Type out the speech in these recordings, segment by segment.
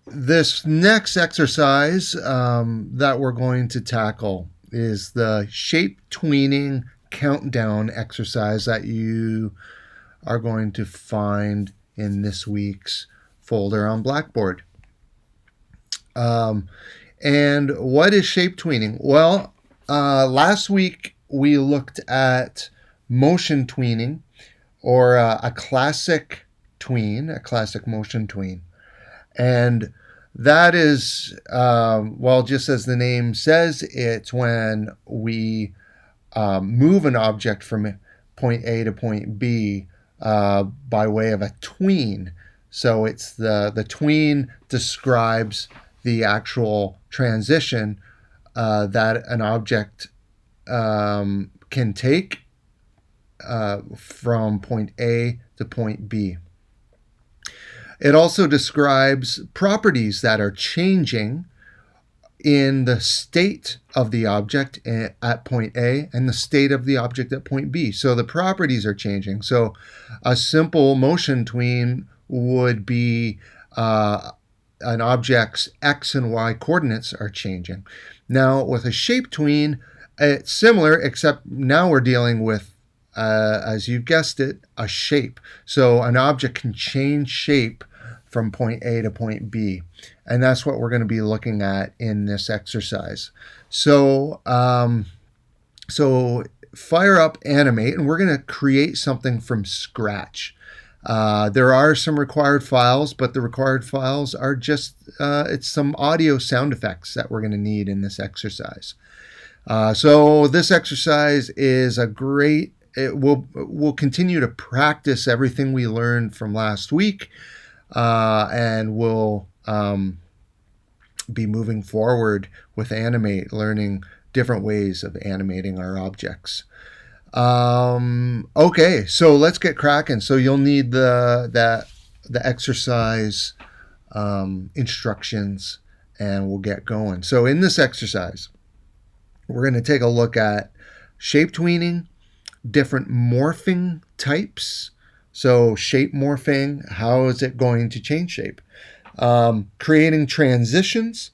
This next exercise that we're going to tackle is the Shape Tweening countdown exercise that you are going to find in this week's folder on Blackboard. And what is shape tweening? Well, last week we looked at motion tweening, or a classic tween, a classic motion tween. And that is, well, just as the name says, it's when we move an object from point A to point B by way of a tween. So it's the tween describes the actual transition that an object can take from point A to point B. It also describes properties that are changing in the state of the object at point A and the state of the object at point B. So the properties are changing. So a simple motion tween would be an object's X and Y coordinates are changing. Now with a shape tween, it's similar, except now we're dealing with, as you guessed it, a shape. So an object can change shape from point A to point B. And that's what we're going to be looking at in this exercise. So, so fire up Animate, and we're going to create something from scratch. There are some required files, but the required files are just, it's some audio sound effects that we're going to need in this exercise. So this exercise is a great, we'll continue to practice everything we learned from last week, and we'll be moving forward with Animate, learning different ways of animating our objects. Okay, so let's get cracking. So you'll need the exercise instructions, and we'll get going. So in this exercise, we're going to take a look at shape tweening, different morphing types. So shape morphing, how is it going to change shape? Creating transitions,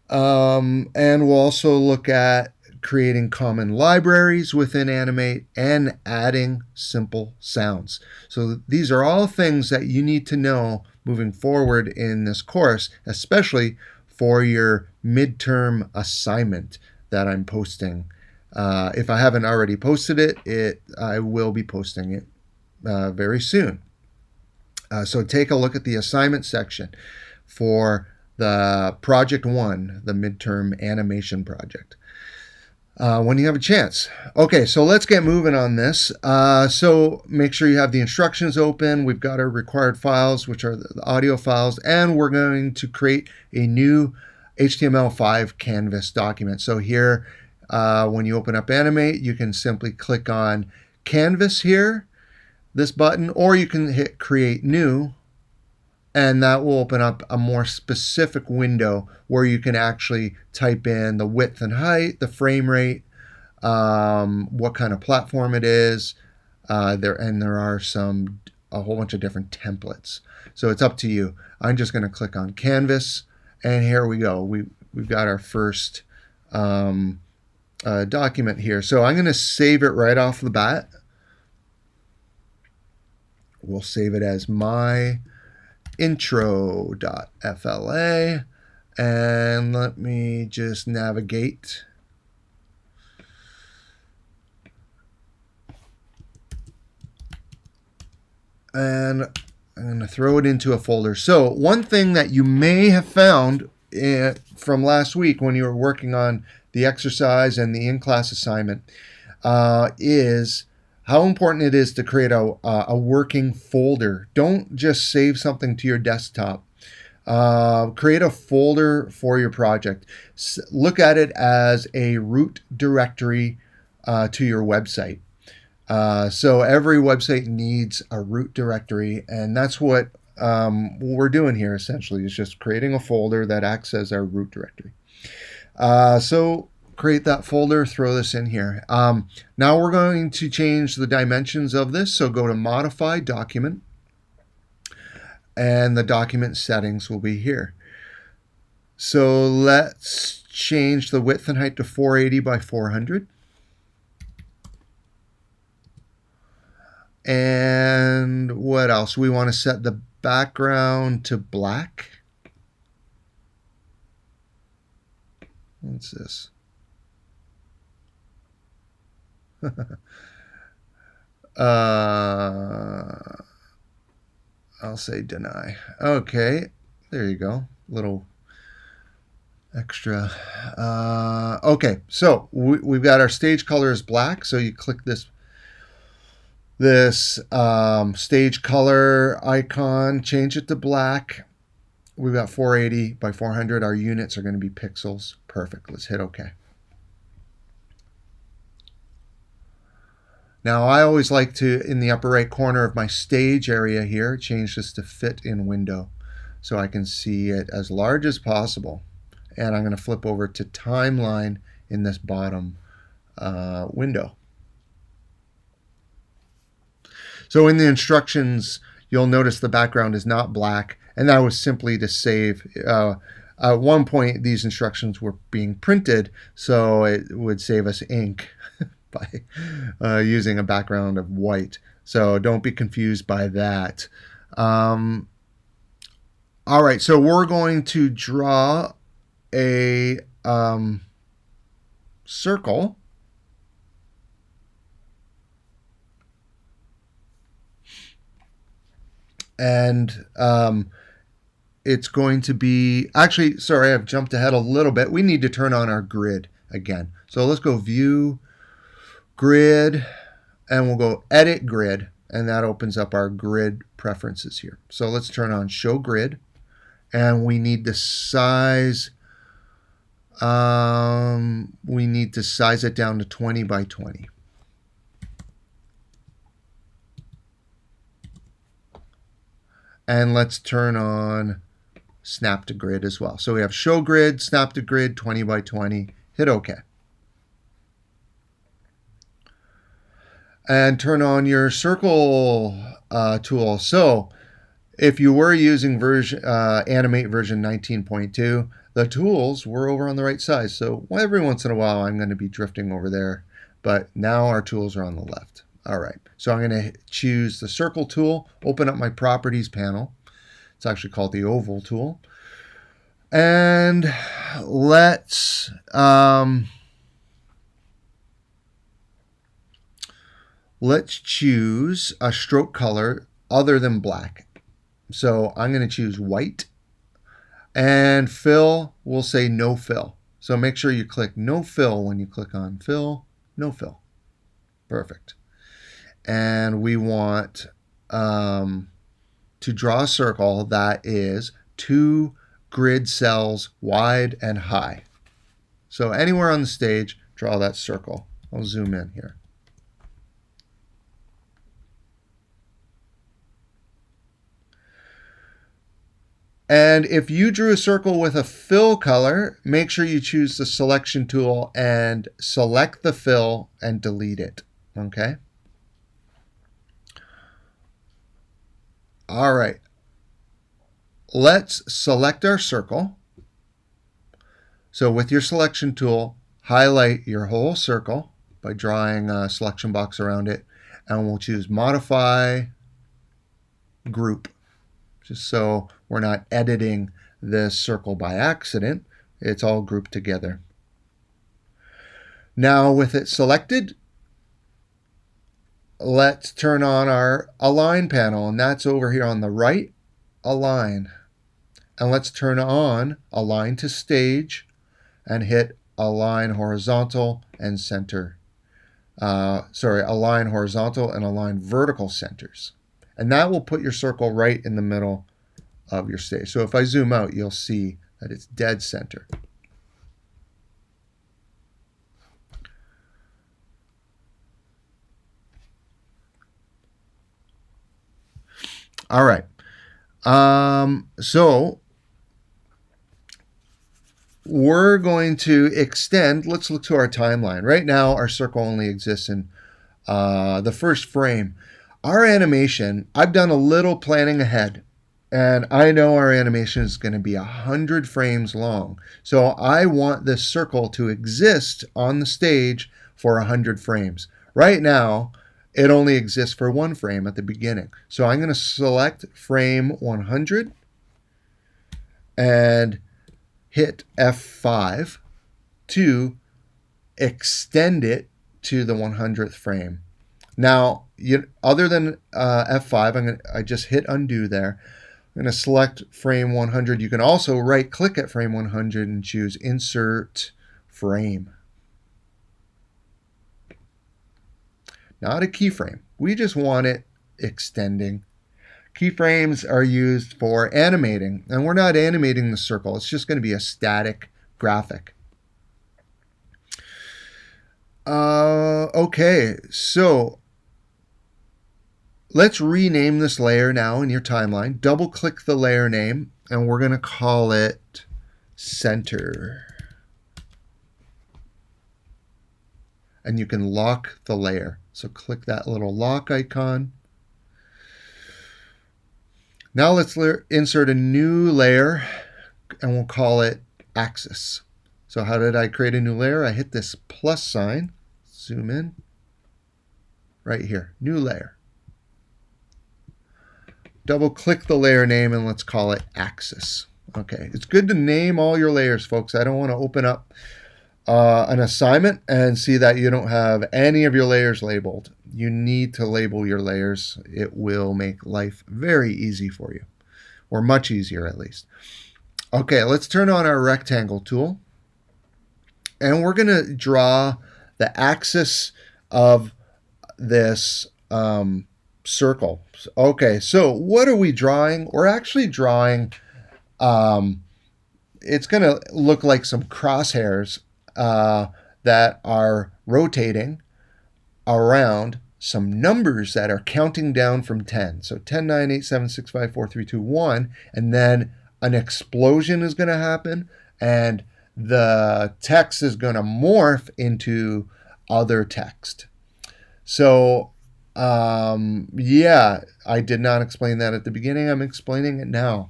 and we'll also look at creating common libraries within Animate and adding simple sounds. So these are all things that you need to know moving forward in this course, especially for your midterm assignment that I'm posting. If I haven't already posted it, I will be posting it very soon. So take a look at the assignment section for the Project 1, the midterm animation project, when you have a chance. Okay, so let's get moving on this. So make sure you have the instructions open. We've got our required files, which are the audio files, and we're going to create a new HTML5 canvas document. So here, when you open up Animate, you can simply click on Canvas here, this button, or you can hit Create New, and that will open up a more specific window where you can actually type in the width and height, the frame rate, what kind of platform it is, there are a whole bunch of different templates. So it's up to you. I'm just going to click on Canvas, and here we go. We've got our first document here. So I'm going to save it right off the bat. We'll save it as my intro.fla, and let me just navigate. And I'm going to throw it into a folder. So one thing that you may have found from last week when you were working on the exercise and the in-class assignment is how important it is to create a working folder. Don't just save something to your desktop. Create a folder for your project. Look at it as a root directory to your website. So every website needs a root directory, and that's what we're doing here essentially, is just creating a folder that acts as our root directory. So create that folder, throw this in here. Now we're going to change the dimensions of this. So go to Modify, Document, and the document settings will be here. So let's change the width and height to 480 by 400. And what else? We want to set the background to black. What's this? I'll say deny. Okay, there you go. Little extra. Okay, so we've got our stage color is black. So you click this stage color icon, change it to black. We've got 480 by 400. Our units are going to be pixels. Perfect. Let's hit OK. Now I always like to, in the upper right corner of my stage area here, change this to fit in window so I can see it as large as possible. And I'm going to flip over to timeline in this bottom window. So in the instructions, you'll notice the background is not black, and that was simply to save. At one point, these instructions were being printed, so it would save us ink by using a background of white. So don't be confused by that. All right, so we're going to draw a circle. And it's going to be, actually, sorry, I've jumped ahead a little bit. We need to turn on our grid again. So let's go View, Grid, and we'll go Edit Grid, and that opens up our grid preferences here. So let's turn on Show Grid, and we need to size, it down to 20 by 20. And let's turn on Snap to Grid as well. So we have Show Grid, Snap to Grid, 20 by 20. Hit OK. And turn on your circle tool. So if you were using Animate version 19.2, the tools were over on the right side. So every once in a while, I'm going to be drifting over there. But now our tools are on the left. All right, so I'm going to choose the circle tool, open up my properties panel. It's actually called the oval tool. And let's choose a stroke color other than black. So I'm going to choose white. And fill, we'll say no fill. So make sure you click no fill when you click on fill, no fill. Perfect. And we want to draw a circle that is 2 grid cells wide and high. So anywhere on the stage, draw that circle. I'll zoom in here. And if you drew a circle with a fill color, make sure you choose the selection tool and select the fill and delete it. Okay? All right, let's select our circle. So with your selection tool, highlight your whole circle by drawing a selection box around it, and we'll choose Modify, Group, just so we're not editing this circle by accident. It's all grouped together. Now with it selected, let's turn on our Align panel, and that's over here on the right, Align. And let's turn on Align to Stage and hit Align Horizontal and Center. Align Horizontal and Align Vertical Centers. And that will put your circle right in the middle of your stage. So if I zoom out, you'll see that it's dead center. All right. So we're going to extend. Let's look to our timeline. Right now, our circle only exists in the first frame. Our animation, I've done a little planning ahead. And I know our animation is going to be 100 frames long. So I want this circle to exist on the stage for 100 frames. Right now, it only exists for 1 frame at the beginning. So I'm going to select frame 100 and hit F5 to extend it to the 100th frame. Now, other than F5, I just hit undo there. I'm going to select frame 100. You can also right click at frame 100 and choose insert frame. Not a keyframe. We just want it extending. Keyframes are used for animating, and we're not animating the circle. It's just going to be a static graphic. Okay, so let's rename this layer now in your timeline. Double click the layer name, and we're going to call it center. And you can lock the layer. So click that little lock icon. Now let's insert a new layer, and we'll call it axis. So how did I create a new layer? I hit this plus sign, zoom in, right here, new layer. Double click the layer name and let's call it axis. Okay, it's good to name all your layers, folks. I don't want to open up an assignment and see that you don't have any of your layers labeled. You need to label your layers. It will make life very easy for you, or much easier at least. Okay, let's turn on our rectangle tool, and we're going to draw the axis of this circle. Okay, so what are we drawing? We're actually drawing, it's going to look like some crosshairs that are rotating around some numbers that are counting down from 10. So 10, 9, 8, 7, 6, 5, 4, 3, 2, 1. And then an explosion is going to happen, and the text is going to morph into other text. So, yeah, I did not explain that at the beginning. I'm explaining it now.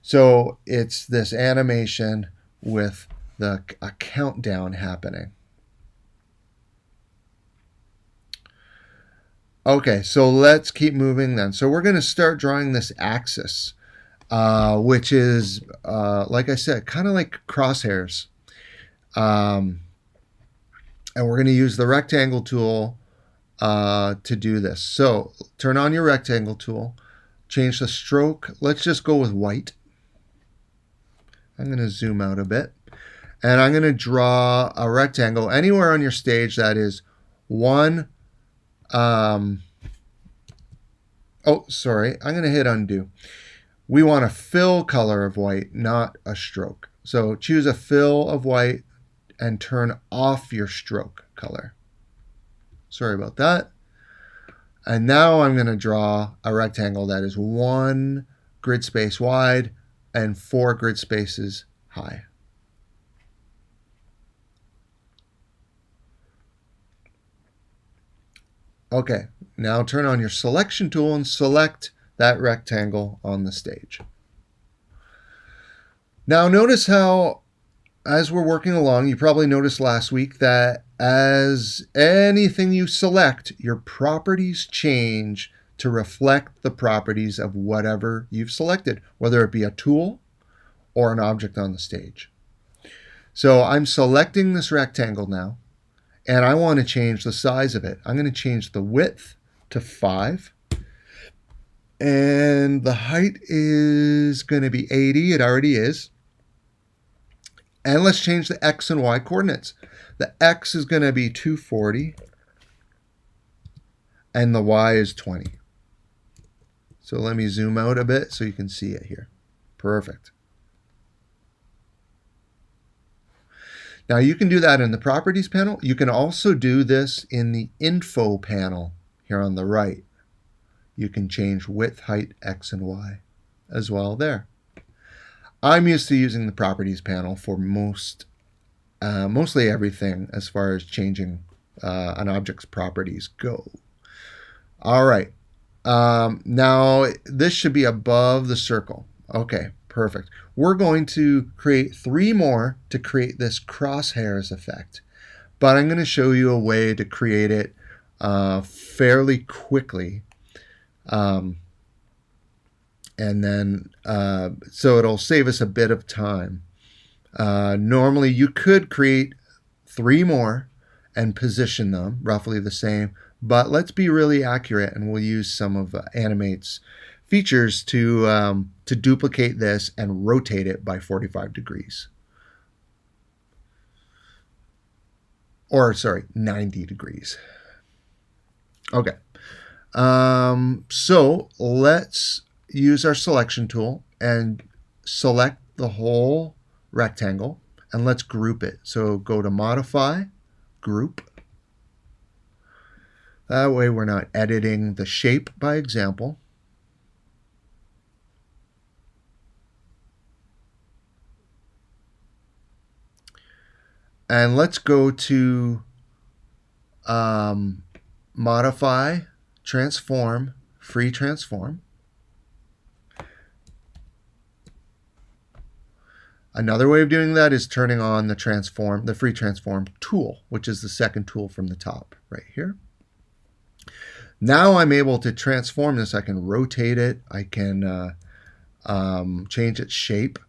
So it's this animation with a countdown happening. Okay, so let's keep moving then. So we're going to start drawing this axis, which is, like I said, kind of like crosshairs. And we're going to use the rectangle tool to do this. So turn on your rectangle tool, change the stroke. Let's just go with white. I'm going to zoom out a bit. And I'm going to draw a rectangle anywhere on your stage that is one. Oh, sorry. I'm going to hit undo. We want a fill color of white, not a stroke. So choose a fill of white and turn off your stroke color. Sorry about that. And now I'm going to draw a rectangle that is 1 grid space wide and 4 grid spaces high. Okay, now turn on your selection tool and select that rectangle on the stage. Now notice how, as we're working along, you probably noticed last week that as anything you select, your properties change to reflect the properties of whatever you've selected, whether it be a tool or an object on the stage. So I'm selecting this rectangle now, and I want to change the size of it. I'm going to change the width to 5. And the height is going to be 80. It already is. And let's change the X and Y coordinates. The X is going to be 240. And the Y is 20. So let me zoom out a bit so you can see it here. Perfect. Now you can do that in the Properties panel. You can also do this in the Info panel here on the right. You can change width, height, X, and Y as well there. I'm used to using the Properties panel for mostly everything as far as changing an object's properties go. All right. Now this should be above the circle. Okay, perfect. We're going to create 3 more to create this crosshairs effect. But I'm going to show you a way to create it fairly quickly. And then, so it'll save us a bit of time. Normally you could create 3 more and position them roughly the same, but let's be really accurate, and we'll use some of Animate's features to duplicate this and rotate it by 45 degrees. Or sorry, 90 degrees. Okay. So let's use our selection tool and select the whole rectangle, and let's group it. So go to Modify, Group. That way we're not editing the shape by example. And let's go to Modify, Transform, Free Transform. Another way of doing that is turning on the Free Transform tool, which is the second tool from the top right here. Now I'm able to transform this. I can rotate it. I can change its shape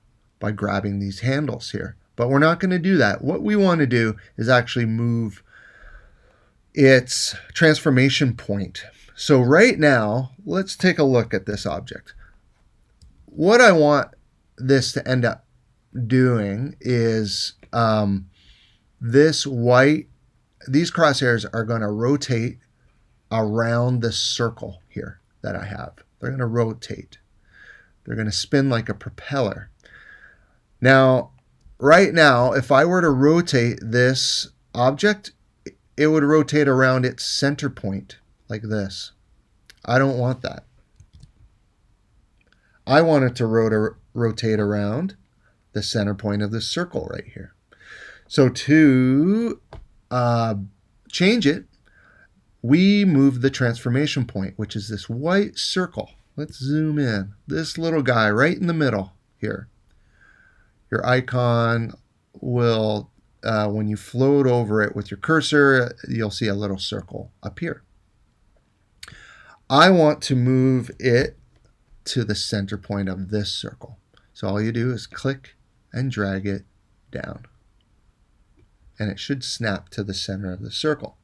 by grabbing these handles here. But we're not going to do that. What we want to do is actually move its transformation point. So right now, let's take a look at this object. What I want this to end up doing is these crosshairs are going to rotate around the circle here that I have. They're going to rotate. They're going to spin like a propeller. Now, right now, if I were to rotate this object, it would rotate around its center point like this. I don't want that. I want it to rotate around the center point of this circle right here. So to change it, we move the transformation point, which is this white circle. Let's zoom in. This little guy right in the middle here. Your icon will, when you float over it with your cursor, you'll see a little circle appear. I want to move it to the center point of this circle. So all you do is click and drag it down. And it should snap to the center of the circle.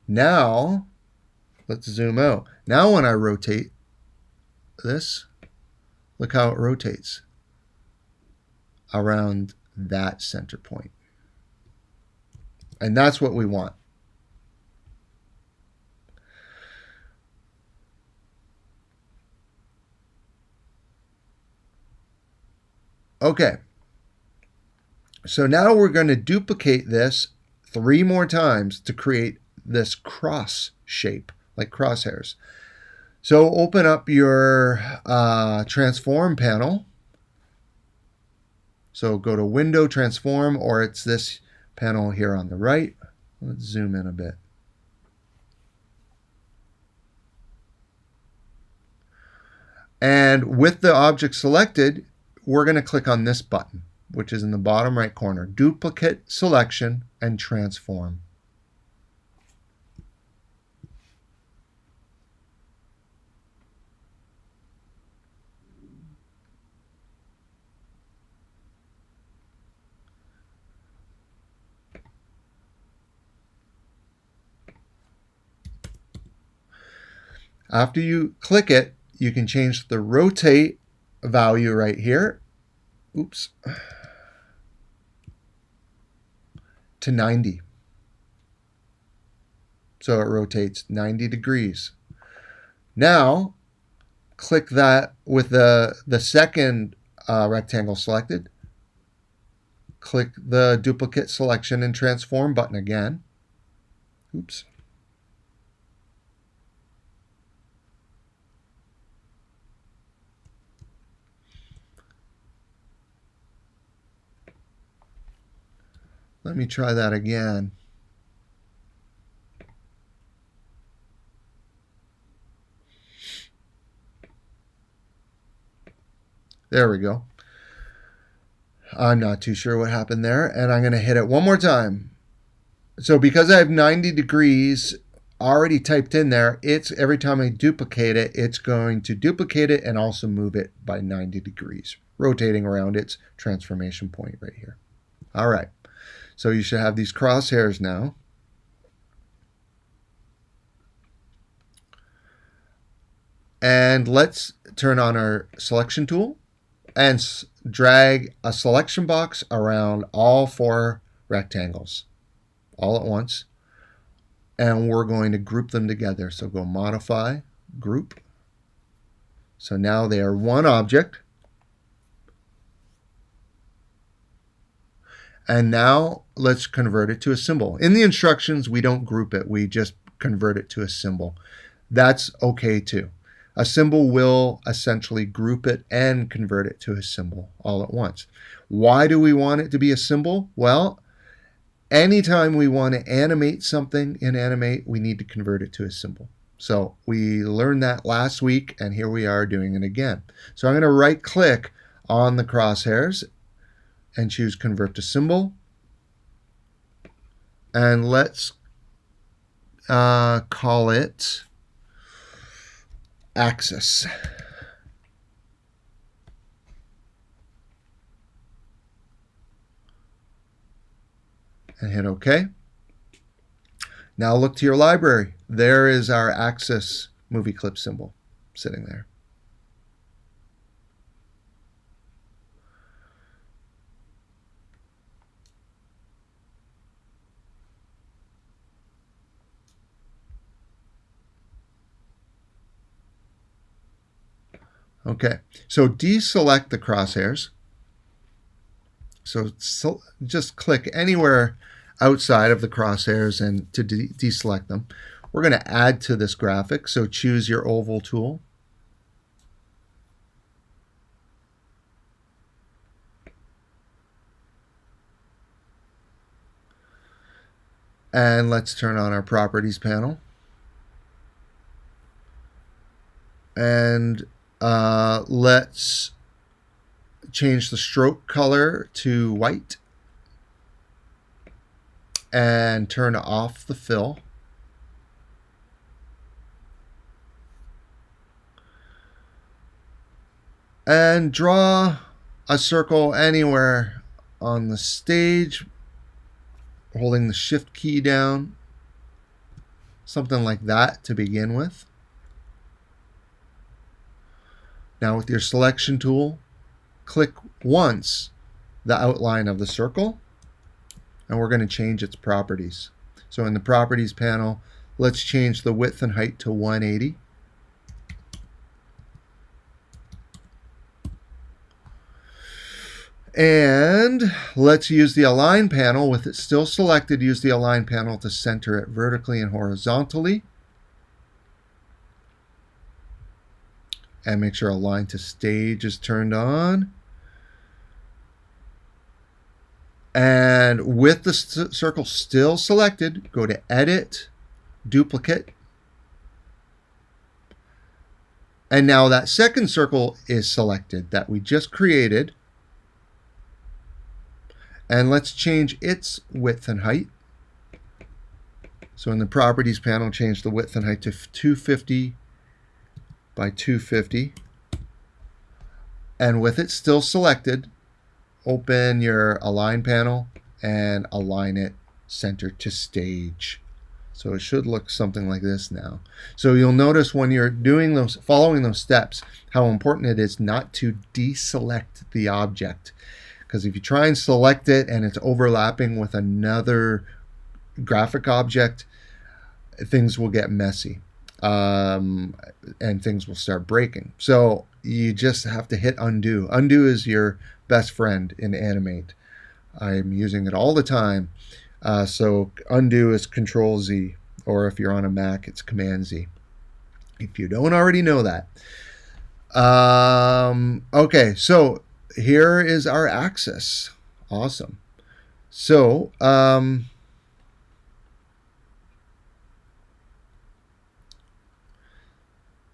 Now, let's zoom out. Now when I rotate this, look how it rotates around that center point. And that's what we want. Okay. So now we're going to duplicate this 3 more times to create this cross shape, like crosshairs. So open up your transform panel. So go to Window, Transform, or it's this panel here on the right. Let's zoom in a bit. And with the object selected, we're going to click on this button, which is in the bottom right corner, Duplicate Selection and Transform. After you click it, you can change the rotate value right here. Oops. To 90. So it rotates 90 degrees. Now, click that with the second rectangle selected. Click the Duplicate Selection and Transform button again. Oops. Let me try that again. There we go. I'm not too sure what happened there, and I'm going to hit it one more time. So because I have 90 degrees already typed in there, it's every time I duplicate it, it's going to duplicate it and also move it by 90 degrees, rotating around its transformation point right here. All right, so you should have these crosshairs now. And let's turn on our selection tool and drag a selection box around all 4 rectangles all at once. And we're going to group them together. So go Modify, Group. So now they are one object. And now let's convert it to a symbol. In the instructions, we don't group it. We just convert it to a symbol. That's okay too. A symbol will essentially group it and convert it to a symbol all at once. Why do we want it to be a symbol? Well, anytime we want to animate something in Animate, we need to convert it to a symbol. So we learned that last week, and here we are doing it again. So I'm going to right-click on the crosshairs and choose Convert to Symbol. And let's call it Axis. And hit OK. Now look to your library. There is our Axis movie clip symbol sitting there. Okay, so deselect the crosshairs. So just click anywhere outside of the crosshairs and to deselect them. We're going to add to this graphic, so choose your oval tool. And let's turn on our Properties panel. And let's change the stroke color to white and turn off the fill. And draw a circle anywhere on the stage, holding the Shift key down, something like that to begin with. Now with your selection tool, click once the outline of the circle, and we're going to change its properties. So in the Properties panel, let's change the width and height to 180. And let's use the Align panel. With it still selected, use the Align panel to center it vertically and horizontally. And make sure Align to Stage is turned on. And with the circle still selected, go to Edit, Duplicate. And now that second circle is selected that we just created. And let's change its width and height. So in the Properties panel, change the width and height to 250 by 250. And with it still selected, open your Align panel and align it center to stage. So it should look something like this now. So you'll notice when you're doing those, following those steps, how important it is not to deselect the object. Because if you try and select it and it's overlapping with another graphic object, things will get messy and things will start breaking. So you just have to hit undo. Undo is your best friend in Animate. I'm using it all the time. So undo is Control Z, or if you're on a Mac, it's Command Z. If you don't already know that. Okay, so here is our axis. Awesome. So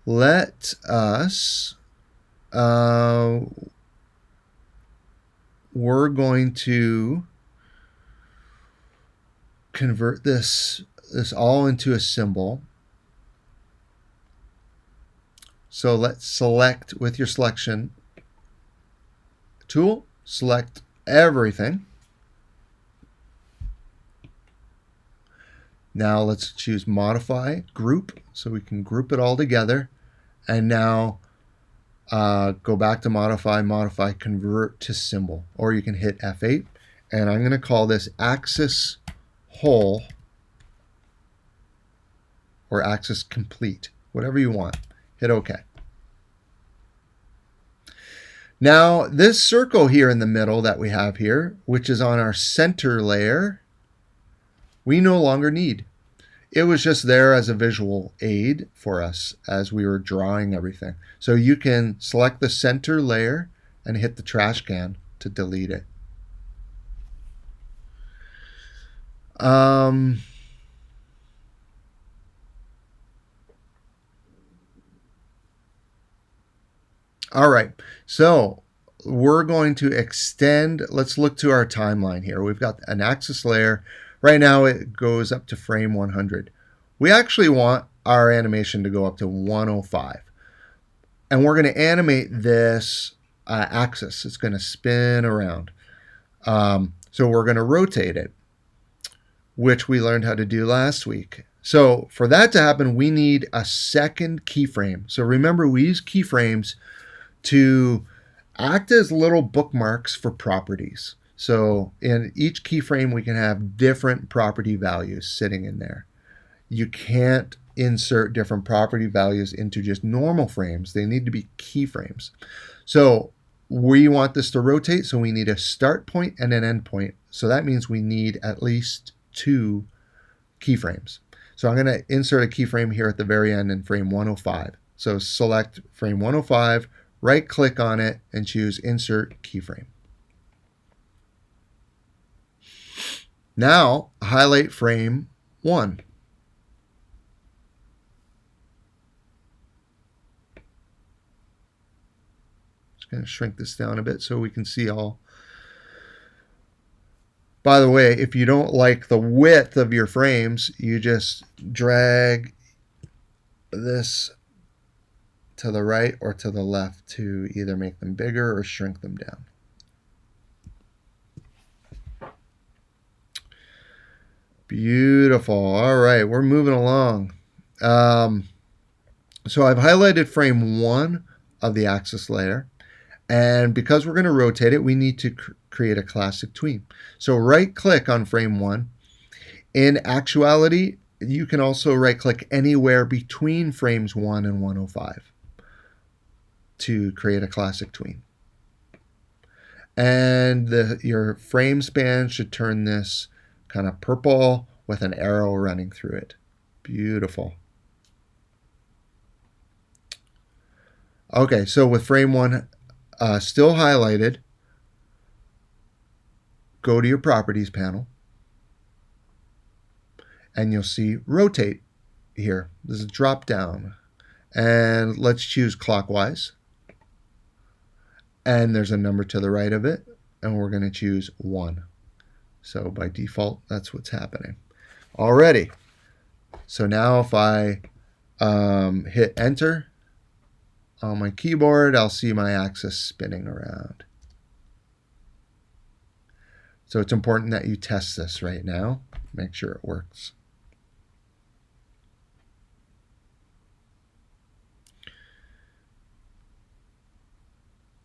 let us we're going to convert this all into a symbol. So let's select with your selection tool, select everything. Now let's choose modify group so we can group it all together. And now go back to modify, convert to symbol, or you can hit F8. And I'm going to call this axis whole or axis complete, whatever you want. Hit OK. Now this circle here in the middle that we have here, which is on our center layer, we no longer need. It was just there as a visual aid for us as we were drawing everything. So you can select the center layer and hit the trash can to delete it. All right, so we're going to extend. Let's look to our timeline here. We've got an axis layer. Right now it goes up to frame 100. We actually want our animation to go up to 105. And we're going to animate this axis. It's going to spin around. So we're going to rotate it, which we learned how to do last week. So for that to happen, we need a second keyframe. So remember, we use keyframes to act as little bookmarks for properties. So in each keyframe, we can have different property values sitting in there. You can't insert different property values into just normal frames. They need to be keyframes. So we want this to rotate, so we need a start point and an end point. So that means we need at least 2 keyframes. So I'm going to insert a keyframe here at the very end in frame 105. So select frame 105, right-click on it, and choose Insert Keyframe. Now, highlight frame 1. Just going to shrink this down a bit so we can see all. By the way, if you don't like the width of your frames, you just drag this to the right or to the left to either make them bigger or shrink them down. Beautiful. All right, we're moving along. So I've highlighted frame 1 of the axis layer, and because we're going to rotate it, we need to create a classic tween. So right-click on frame 1. In actuality, you can also right-click anywhere between frames 1 and 105 to create a classic tween. And your frame span should turn this kind of purple with an arrow running through it. Beautiful. Okay, so with frame 1 still highlighted, go to your properties panel, and you'll see rotate here. This is a drop down, and let's choose clockwise. And there's a number to the right of it, and we're going to choose 1. So by default, that's what's happening. Alrighty. So now if I hit enter on my keyboard, I'll see my axis spinning around. So it's important that you test this right now. Make sure it works.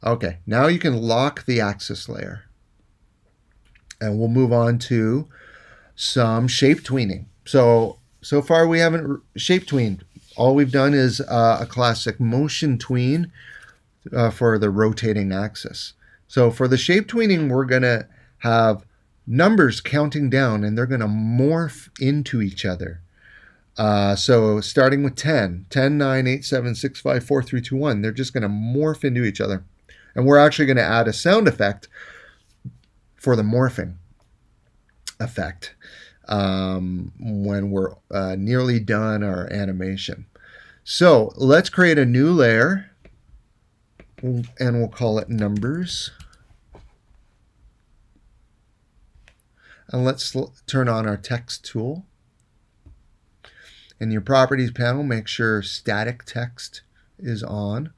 Okay, now you can lock the axis layer. And we'll move on to some shape tweening. So far we haven't shape tweened. All we've done is a classic motion tween for the rotating axis. So for the shape tweening, we're going to have numbers counting down, and they're going to morph into each other. So starting with 10, 10, 9, 8, 7, 6, 5, 4, 3, 2, 1, they're just going to morph into each other. And we're actually going to add a sound effect for the morphing effect when we're nearly done our animation. So let's create a new layer, and we'll call it numbers. And let's turn on our text tool. In your properties panel, make sure static text is on.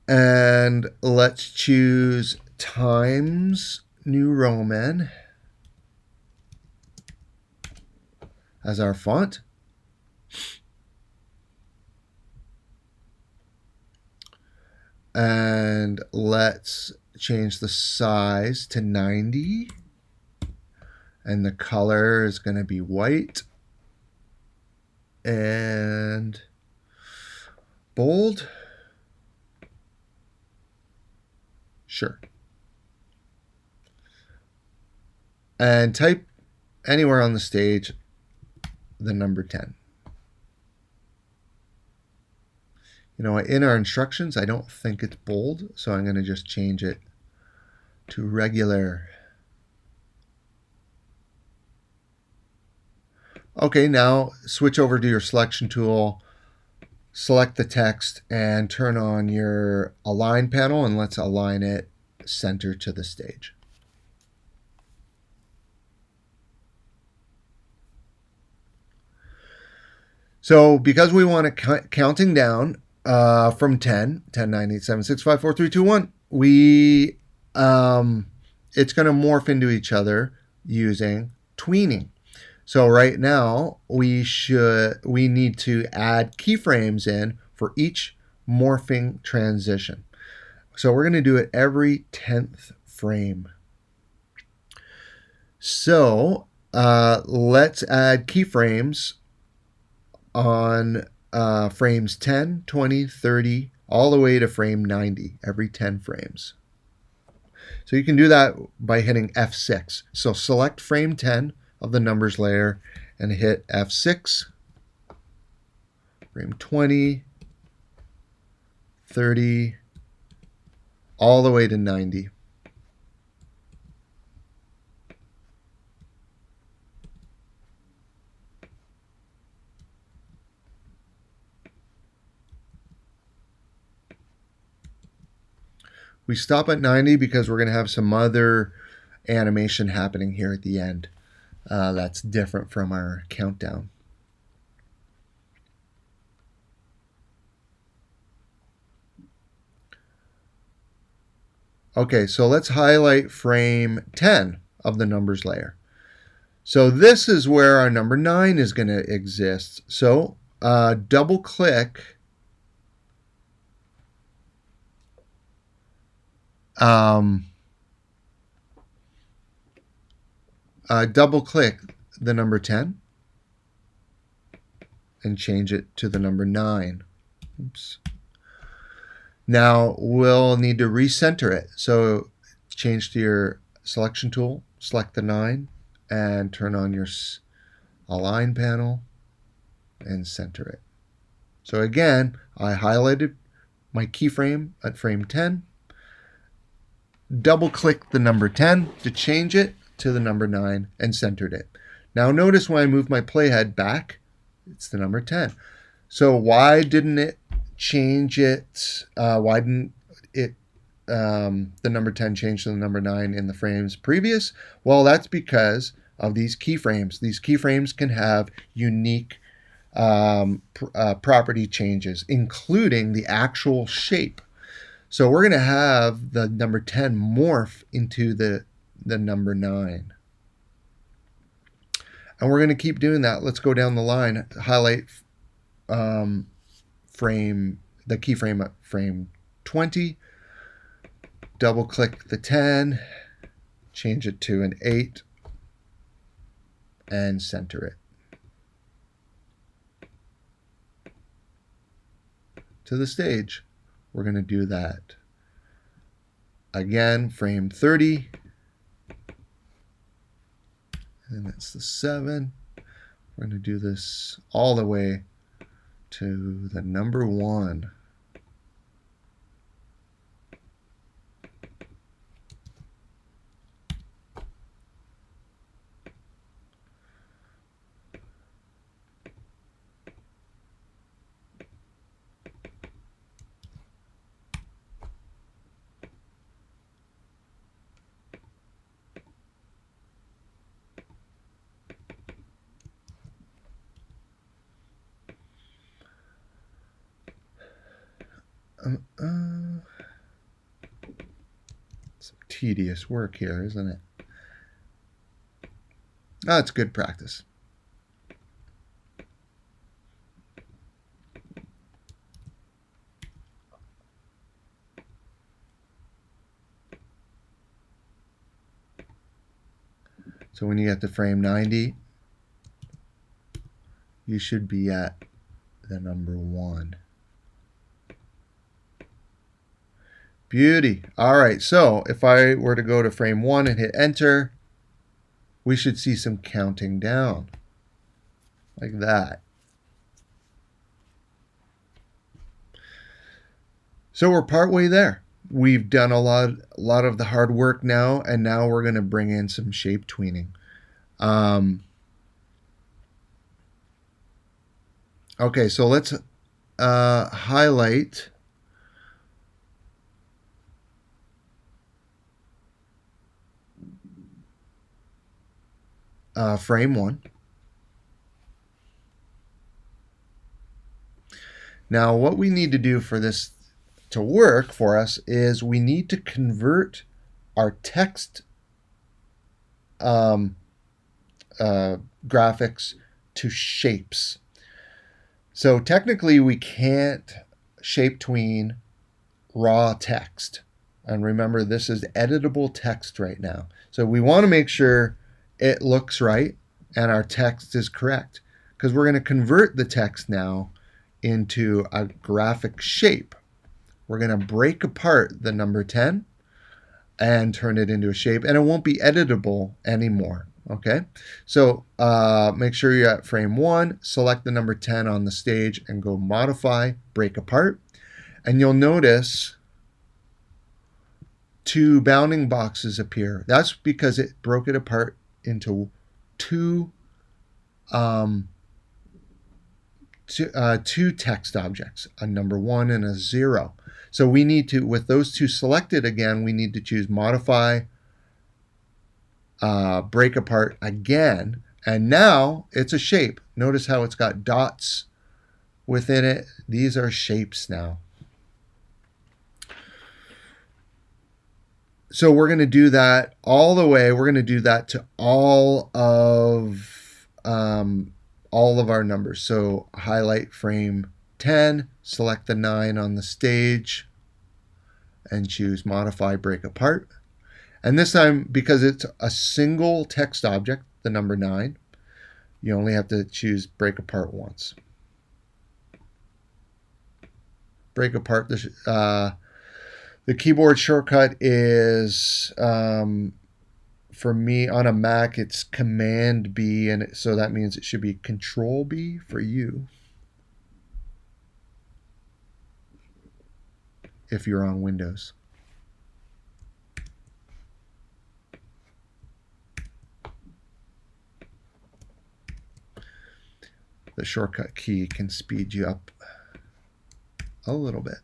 And let's choose Times New Roman as our font. And let's change the size to 90. And the color is going to be white. And bold. Sure. And type anywhere on the stage the number 10. You know, in our instructions, I don't think it's bold, so I'm going to just change it to regular. Okay, now switch over to your selection tool, select the text, and turn on your align panel, and let's align it center to the stage. So because we want it counting down from 10, 10, 9, 8, 7, 6, 5, 4, 3, 2, 1, it's going to morph into each other using tweening. So right now we need to add keyframes in for each morphing transition. So we're going to do it every 10th frame. So let's add keyframes on frames 10, 20, 30, all the way to frame 90, every 10 frames. So you can do that by hitting F6. So select frame 10 of the numbers layer and hit F6, frame 20, 30, all the way to 90. We stop at 90 because we're going to have some other animation happening here at the end. That's different from our countdown. Okay, so let's highlight frame 10 of the numbers layer. So this is where our number 9 is going to exist. So double click double click the number 10 and change it to the number 9. Oops. Now we'll need to recenter it. So change to your selection tool, select the 9, and turn on your align panel and center it. So again, I highlighted my keyframe at frame 10, double click the number 10 to change it to the number 9 and centered it. Now notice when I move my playhead back, it's the number 10. So why didn't it change it? Why didn't it the number 10 change to the number 9 in the frames previous? Well, that's because of these keyframes. These keyframes can have unique property changes, including the actual shape. So we're going to have the number 10 morph into the number 9. And we're going to keep doing that. Let's go down the line, highlight the keyframe at frame 20, double click the 10, change it to an 8, and center it. To the stage, we're going to do that. Again, frame 30, and that's the 7. We're going to do this all the way to the number 1. Some tedious work here, isn't it? Oh, it's good practice. So when you get to frame 90, you should be at the number 1. Beauty. All right, so if I were to go to frame 1 and hit enter, we should see some counting down, like that. So we're partway there. We've done a lot of the hard work now, and now we're going to bring in some shape tweening. Okay, so let's highlight frame 1. Now, what we need to do for this to work for us is we need to convert our text graphics to shapes. So technically we can't shape tween raw text. And remember, this is editable text right now. So we want to make sure it looks right and our text is correct, because we're going to convert the text now into a graphic shape. We're going to break apart the number 10 and turn it into a shape, and it won't be editable anymore. Okay, so make sure you're at frame 1, select the number 10 on the stage and go modify, break apart, and you'll notice 2 bounding boxes appear. That's because it broke it apart into two text objects, a number 1 and a 0. So we need to, with those 2 selected again, we need to choose modify, break apart again, and now it's a shape. Notice how it's got dots within it. These are shapes now. So we're going to do that all the way. We're going to do that to all of our numbers. So highlight frame 10, select the 9 on the stage, and choose modify, break apart. And this time, because it's a single text object, the number 9, you only have to choose break apart once. Break apart, the keyboard shortcut is, for me on a Mac, it's Command B, and so that means it should be Control B for you if you're on Windows. The shortcut key can speed you up a little bit.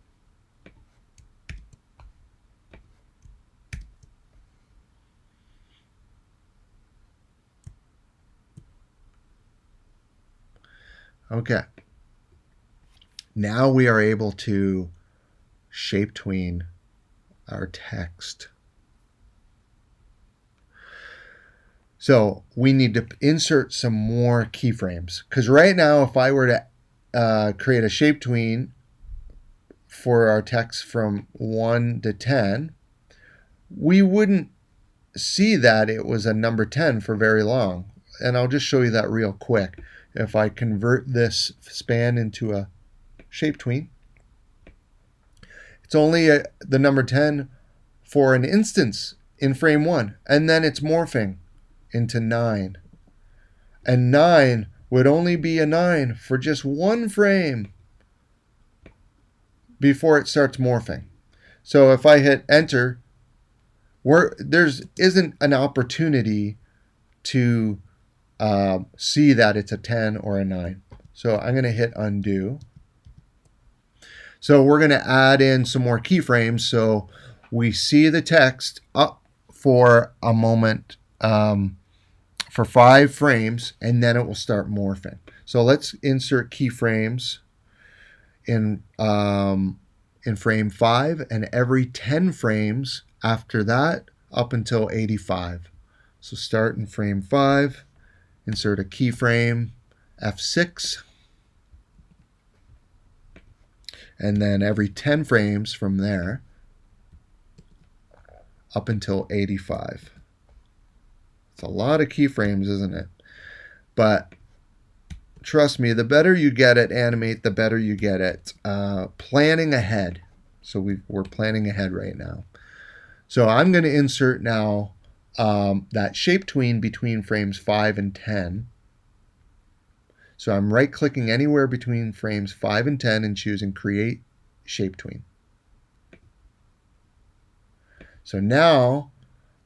Okay. Now we are able to shape tween our text. So we need to insert some more keyframes, because right now if I were to create a shape tween for our text from 1 to 10, we wouldn't see that it was a number 10 for very long. And I'll just show you that real quick. If I convert this span into a shape tween, it's only the number 10 for an instance in frame 1, and then it's morphing into 9. And 9 would only be a 9 for just one frame before it starts morphing. So if I hit enter, there isn't an opportunity to see that it's a 10 or a 9. So I'm going to hit undo. So we're going to add in some more keyframes so we see the text up for a moment, for 5 frames, and then it will start morphing. So let's insert keyframes in in frame 5 and every 10 frames after that up until 85. So start in frame 5, insert a keyframe, F6, and then every 10 frames from there up until 85. It's a lot of keyframes, isn't it? But trust me, the better you get at animate, the better you get at planning ahead. So we're planning ahead right now. So I'm going to insert now that shape tween between frames 5 and 10. So I'm right-clicking anywhere between frames 5 and 10 and choosing Create Shape Tween. So now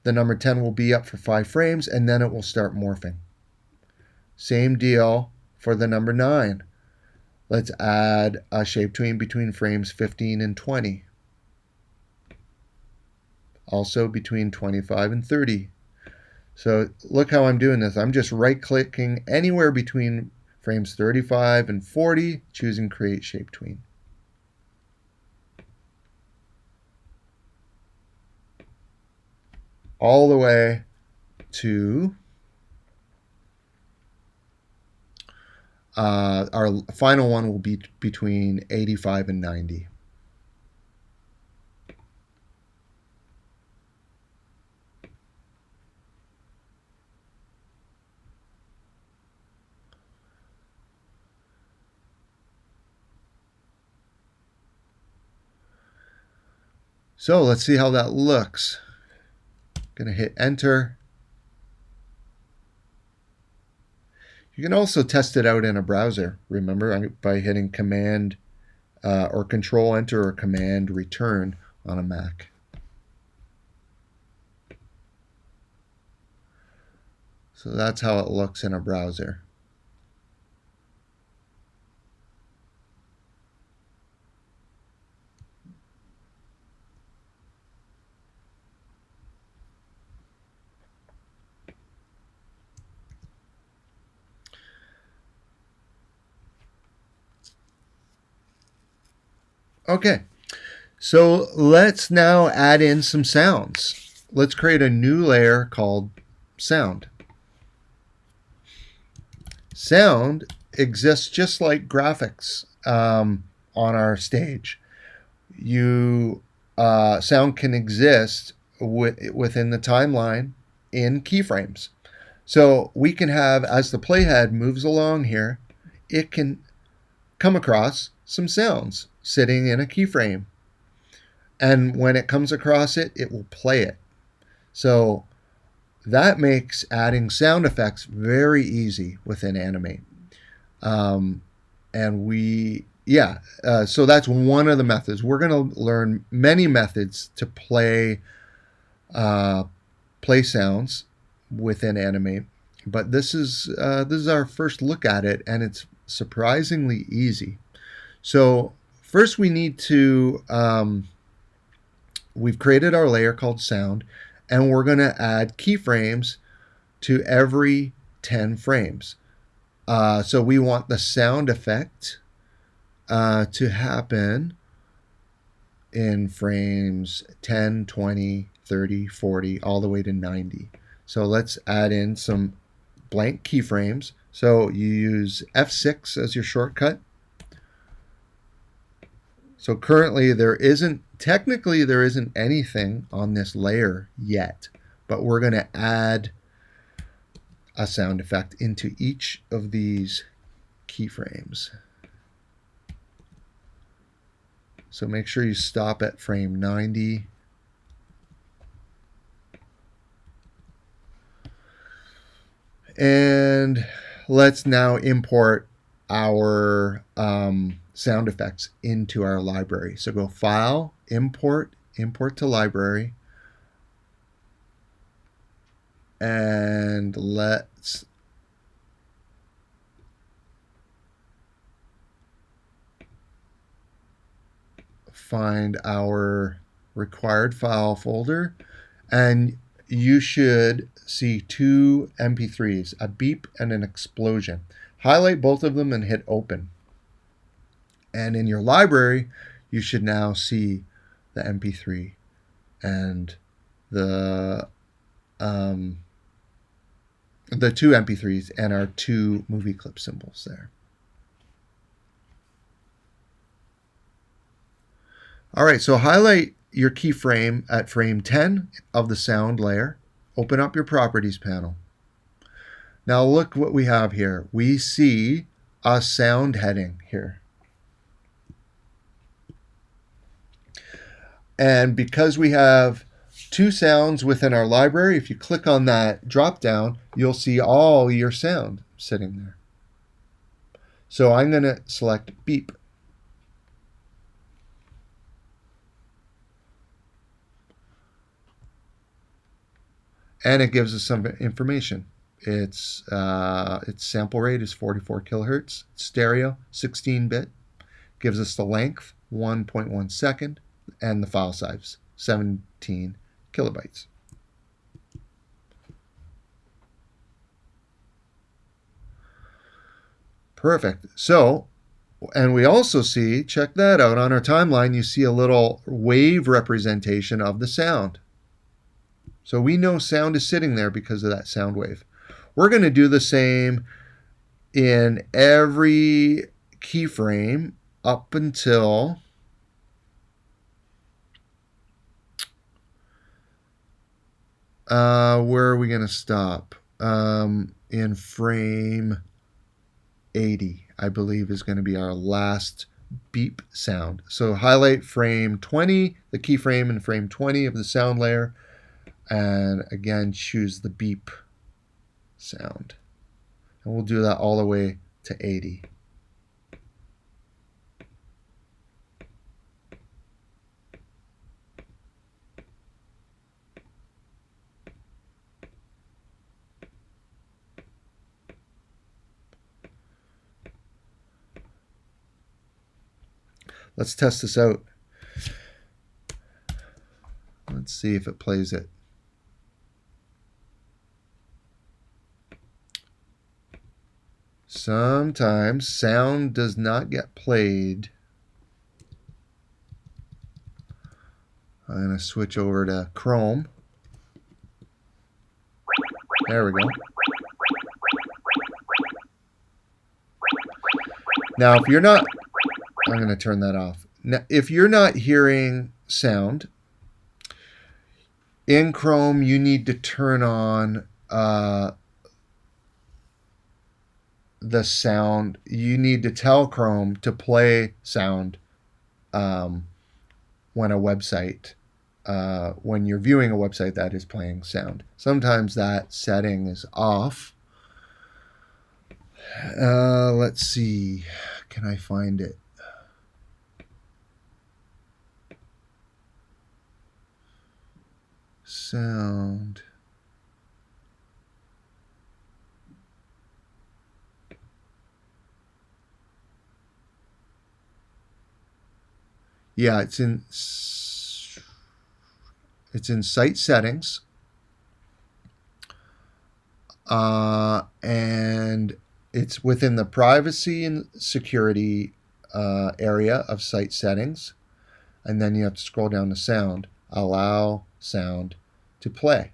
the number 10 will be up for 5 frames, and then it will start morphing. Same deal for the number 9. Let's add a shape tween between frames 15 and 20. Also between 25 and 30. So look how I'm doing this. I'm just right-clicking anywhere between frames 35 and 40, choosing Create Shape Tween. All the way to our final one will be between 85 and 90. So let's see how that looks. Going to hit enter. You can also test it out in a browser, remember, by hitting Command or Control Enter or Command Return on a Mac. So that's how it looks in a browser. Okay, so let's now add in some sounds. Let's create a new layer called Sound. Sound exists just like graphics on our stage. Sound can exist within the timeline in keyframes. So we can have, as the playhead moves along here, it can come across some sounds sitting in a keyframe. And when it comes across it, it will play it. So that makes adding sound effects very easy within Animate. So that's one of the methods. We're going to learn many methods to play sounds within Animate, but this is our first look at it, and it's surprisingly easy. So first we need to we've created our layer called Sound, and we're going to add keyframes to every 10 frames. So we want the sound effect to happen in frames 10, 20, 30, 40, all the way to 90. So let's add in some blank keyframes. So you use F6 as your shortcut. So currently there isn't anything on this layer yet, but we're going to add a sound effect into each of these keyframes. So make sure you stop at frame 90. And let's now import our sound effects into our library. So go File, Import, Import to Library, and let's find our required file folder, and you should see two MP3s, a beep and an explosion. Highlight both of them and hit open. And in your library, you should now see the MP3 and the two MP3s and our two movie clip symbols there. All right, so highlight your keyframe at frame 10 of the sound layer. Open up your properties panel. Now look what we have here. We see a sound heading here. And because we have two sounds within our library, if you click on that drop down, you'll see all your sound sitting there. So I'm going to select beep. And it gives us some information. Its sample rate is 44 kilohertz. Stereo, 16-bit. Gives us the length, 1.1 second, and the file size, 17 kilobytes. Perfect. So, and we also see, check that out, on our timeline, you see a little wave representation of the sound. So we know sound is sitting there because of that sound wave. We're going to do the same in every keyframe up until where are we going to stop? In frame 80, I believe, is going to be our last beep sound. So highlight frame 20, the keyframe in frame 20 of the sound layer, and again choose the beep sound. And we'll do that all the way to 80. Let's test this out. Let's see if it plays it. Sometimes sound does not get played. I'm going to switch over to Chrome. There we go. Now, if you're not, I'm going to turn that off. Now, if you're not hearing sound, in Chrome, you need to turn on the sound. You need to tell Chrome to play sound when a website, when you're viewing a website that is playing sound. Sometimes that setting is off. Let's see. Can I find it? Sound. Yeah, it's in site settings, and it's within the privacy and security area of site settings, and then you have to scroll down to sound, allow sound to play.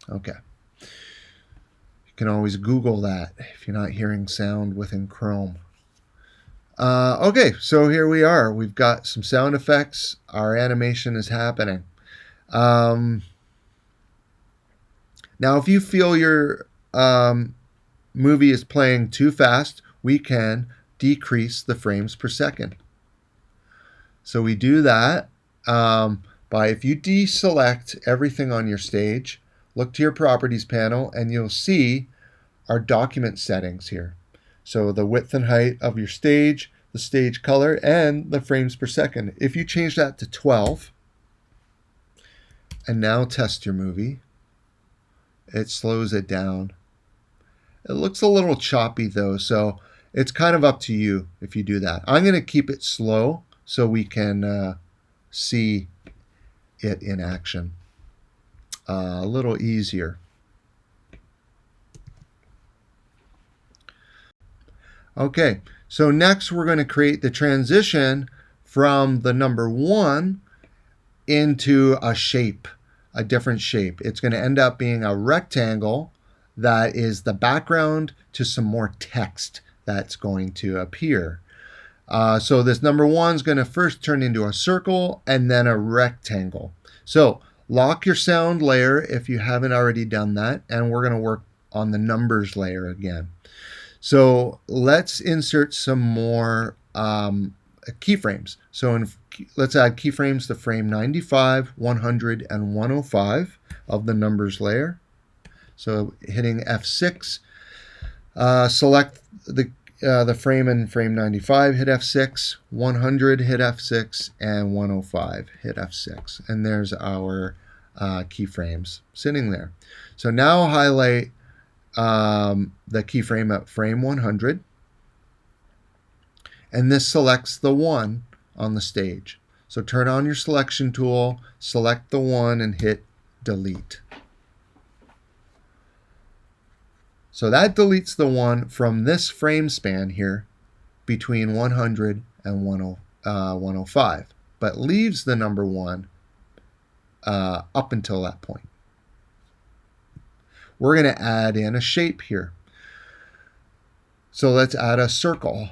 Okay. You can always Google that if you're not hearing sound within Chrome. Okay, so here we are. We've got some sound effects. Our animation is happening. Now, if you feel your movie is playing too fast, we can decrease the frames per second. So we do that by, if you deselect everything on your stage, look to your properties panel, and you'll see our document settings here. So the width and height of your stage, the stage color, and the frames per second. If you change that to 12, and now test your movie, it slows it down. It looks a little choppy though, so it's kind of up to you if you do that. I'm going to keep it slow so we can see it in action a little easier. Okay, So next we're going to create the transition from the number 1 into a shape, a different shape. It's going to end up being a rectangle that is the background to some more text that's going to appear. So this number 1 is going to first turn into a circle and then a rectangle. So lock your sound layer if you haven't already done that, and we're going to work on the numbers layer again. So let's insert some more keyframes. So let's add keyframes to frame 95, 100, and 105 of the numbers layer. So hitting F6, select the frame in frame 95, hit F6, 100, hit F6, and 105, hit F6. And there's our keyframes sitting there. So now highlight the keyframe at frame 100, and this selects the 1 on the stage. So turn on your selection tool, select the 1, and hit delete. So that deletes the 1 from this frame span here between 100 and 105, but leaves the number 1 up until that point. We're going to add in a shape here. So let's add a circle.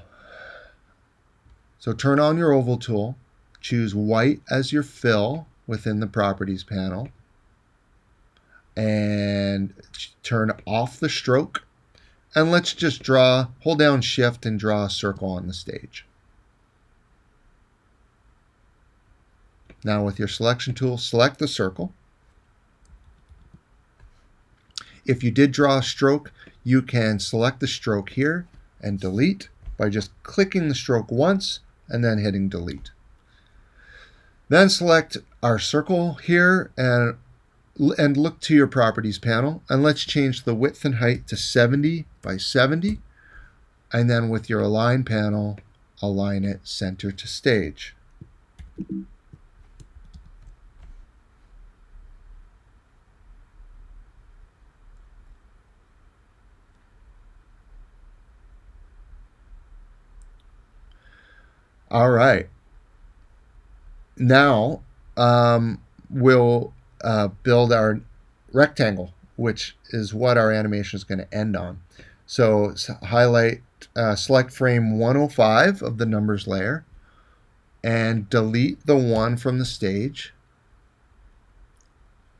So turn on your oval tool, choose white as your fill within the properties panel, and turn off the stroke. And let's just hold down shift and draw a circle on the stage. Now with your selection tool, select the circle. If you did draw a stroke, you can select the stroke here and delete by just clicking the stroke once and then hitting delete. Then select our circle here and look to your properties panel, and let's change the width and height to 70 by 70, and then with your align panel, align it center to stage. All right. Now we'll build our rectangle, which is what our animation is going to end on. So highlight, select frame 105 of the numbers layer, and delete the 1 from the stage.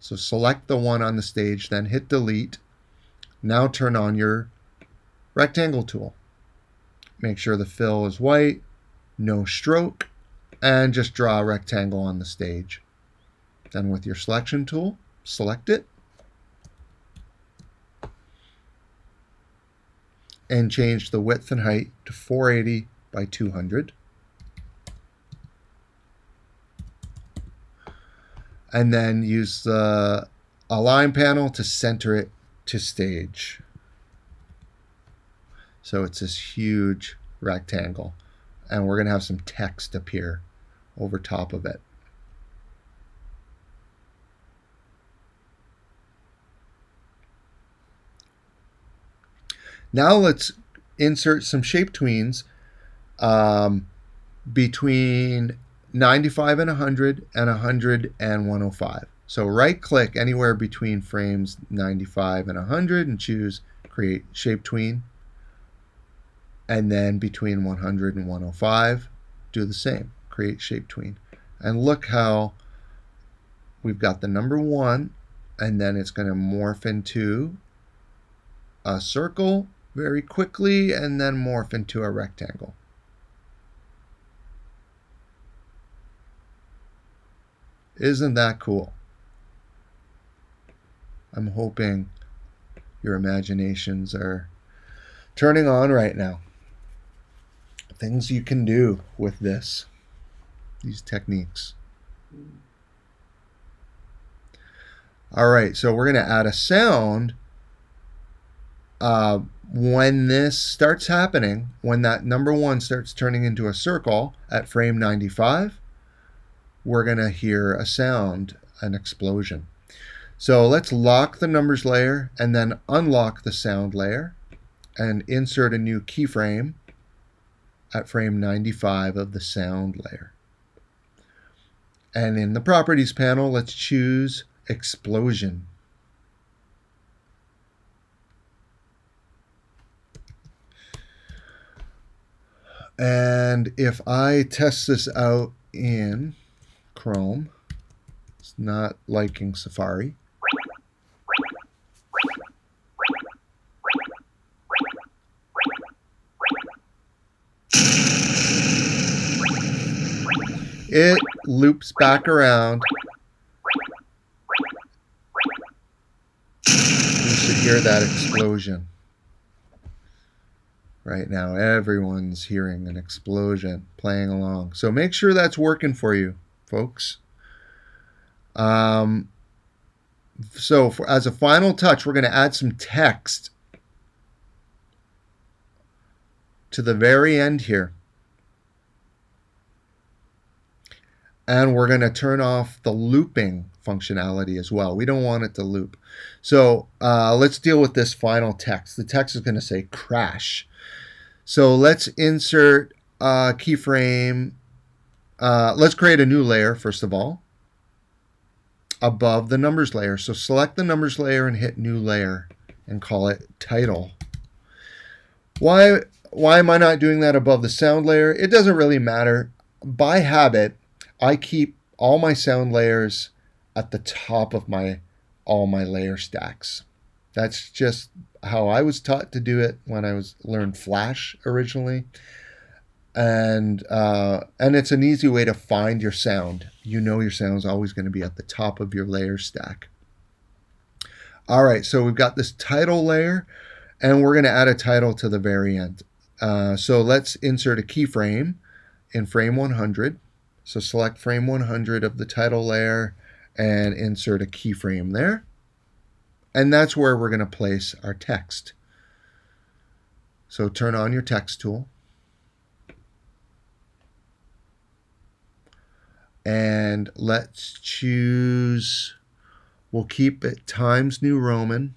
So select the 1 on the stage, then hit delete. Now turn on your rectangle tool. Make sure the fill is white, no stroke, and just draw a rectangle on the stage. Then with your selection tool, select it and change the width and height to 480 by 200. And then use the align panel to center it to stage. So it's this huge rectangle, and we're going to have some text appear over top of it. Now let's insert some shape tweens between 95 and 100 and 100 and 105. So right click anywhere between frames 95 and 100 and choose create shape tween. And then between 100 and 105, do the same, create shape tween. And look how we've got the number 1, and then it's going to morph into a circle very quickly, and then morph into a rectangle. Isn't that cool? I'm hoping your imaginations are turning on right now. Things you can do with these techniques. All right, so we're going to add a sound when this starts happening, when that number 1 starts turning into a circle at frame 95, we're going to hear a sound, an explosion. So let's lock the numbers layer and then unlock the sound layer and insert a new keyframe. at frame 95 of the sound layer. And in the Properties panel, let's choose Explosion. And if I test this out in Chrome, it's not liking Safari. It loops back around. You should hear that explosion. Right now, everyone's hearing an explosion playing along. So make sure that's working for you, folks. As a final touch, we're going to add some text to the very end here. And we're going to turn off the looping functionality as well. We don't want it to loop. So let's deal with this final text. The text is going to say crash. So let's insert a keyframe. Let's create a new layer, first of all, above the numbers layer. So select the numbers layer and hit new layer and call it title. Why am I not doing that above the sound layer? It doesn't really matter. By habit, I keep all my sound layers at the top of all my layer stacks. That's just how I was taught to do it when I learned Flash originally. And it's an easy way to find your sound. You know your sound is always going to be at the top of your layer stack. All right, so we've got this title layer, and we're going to add a title to the very end. So let's insert a keyframe in frame 100. So select frame 100 of the title layer and insert a keyframe there. And that's where we're going to place our text. So turn on your text tool. And let's choose, we'll keep it Times New Roman,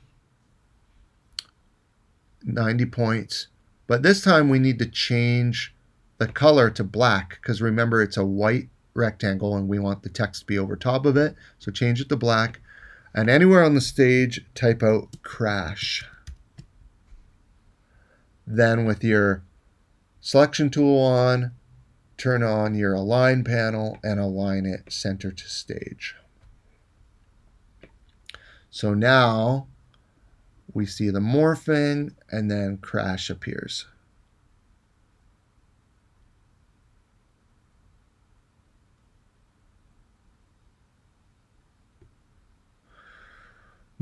90 points. But this time we need to change the color to black, because remember it's a white rectangle and we want the text to be over top of it. So change it to black, and anywhere on the stage type out crash. Then with your selection tool on, turn on your align panel and align it center to stage. So now we see the morphing and then crash appears.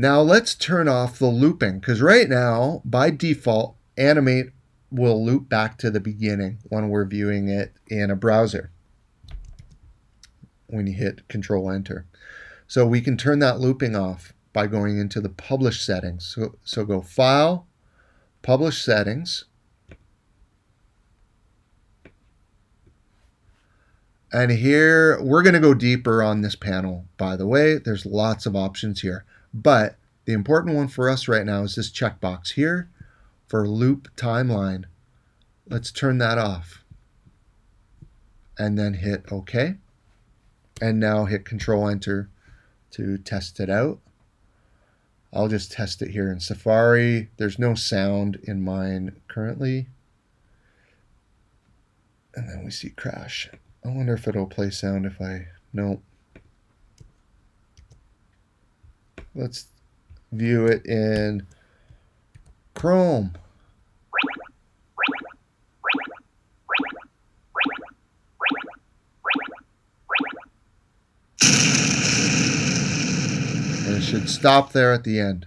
Now let's turn off the looping, because right now, by default, Animate will loop back to the beginning when we're viewing it in a browser when you hit Control-Enter. So we can turn that looping off by going into the Publish settings. So go File, Publish Settings, and here we're going to go deeper on this panel. By the way, there's lots of options here. But the important one for us right now is this checkbox here for loop timeline. Let's turn that off. And then hit OK. And now hit Control-Enter to test it out. I'll just test it here in Safari. There's no sound in mine currently. And then we see crash. I wonder if it'll play sound if no. Let's view it in Chrome. And it should stop there at the end.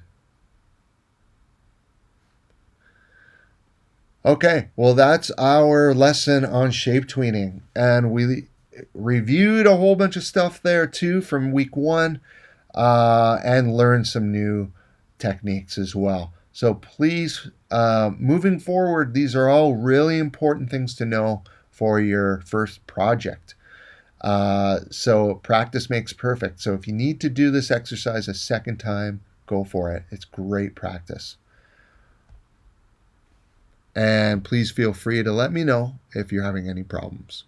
Okay, well that's our lesson on shape tweening. And we reviewed a whole bunch of stuff there too from week 1. And learn some new techniques as well. So please, moving forward, these are all really important things to know for your first project. So practice makes perfect. So if you need to do this exercise a second time, go for it. It's great practice. And please feel free to let me know if you're having any problems.